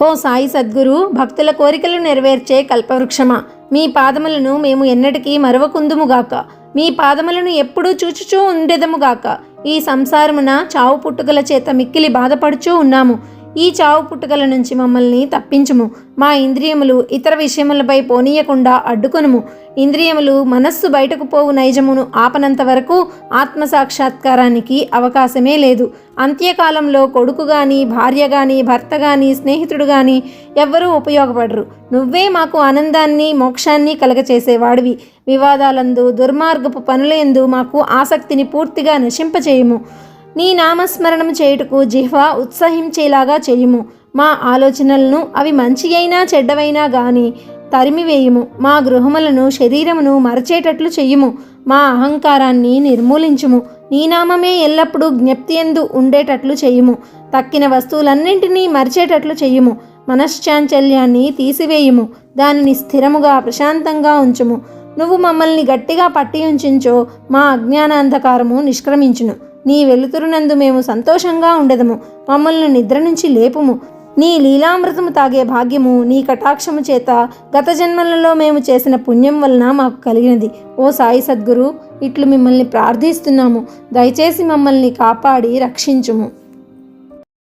ఓ సాయి సద్గురు, భక్తుల కోరికలు నెరవేర్చే కల్పవృక్షమా, మీ పాదములను మేము ఎన్నటికీ మరవకుందుముగాక. మీ పాదములను ఎప్పుడూ చూచుచూ ఉండెదముగాక. ఈ సంసారమున చావు పుట్టుకల చేత మిక్కిలి బాధపడుచూ ఉన్నాము. ఈ చావు పుట్టుకల నుంచి మమ్మల్ని తప్పించుము. మా ఇంద్రియములు ఇతర విషయములపై పోనీయకుండా అడ్డుకొనుము. ఇంద్రియములు మనస్సు బయటకు పోవు నైజమును ఆపనంత వరకు ఆత్మసాక్షాత్కారానికి అవకాశమే లేదు. అంత్యకాలంలో కొడుకు కానీ, భార్య కానీ, భర్త కానీ, స్నేహితుడు కానీ ఎవ్వరూ ఉపయోగపడరు. నువ్వే మాకు ఆనందాన్ని, మోక్షాన్ని కలగచేసేవాడివి. వివాదాలందు, దుర్మార్గపు పనులందు మాకు ఆసక్తిని పూర్తిగా నశింపచేయుము. నీ నామస్మరణం చేయుటకు జిహ్వ ఉత్సహించేలాగా చేయుము. మా ఆలోచనలను, అవి మంచి అయినా చెడ్డవైనా గాని తరిమివేయుము. మా గృహములను, శరీరమును మరచేటట్లు చెయ్యుము. మా అహంకారాన్ని నిర్మూలించుము. నీ నామమే ఎల్లప్పుడూ జ్ఞప్తియందు ఉండేటట్లు చెయ్యుము. తక్కిన వస్తువులన్నింటినీ మరిచేటట్లు చెయ్యుము. మనశ్చాంచల్యాన్ని తీసివేయుము. దానిని స్థిరముగా, ప్రశాంతంగా ఉంచుము. నువ్వు మమ్మల్ని గట్టిగా పట్టి ఉంచించో మా అజ్ఞానాంధకారము నిష్క్రమించును. నీ వెలుతురునందు మేము సంతోషంగా ఉండదము. మమ్మల్ని నిద్ర నుంచి లేపుము. నీ లీలామృతము తాగే భాగ్యము నీ కటాక్షము చేత గత జన్మలలో మేము చేసిన పుణ్యం వలన మాకు కలిగినది. ఓ సాయి సద్గురు, ఇట్లు మిమ్మల్ని ప్రార్థిస్తున్నాము. దయచేసి మమ్మల్ని కాపాడి రక్షించుము.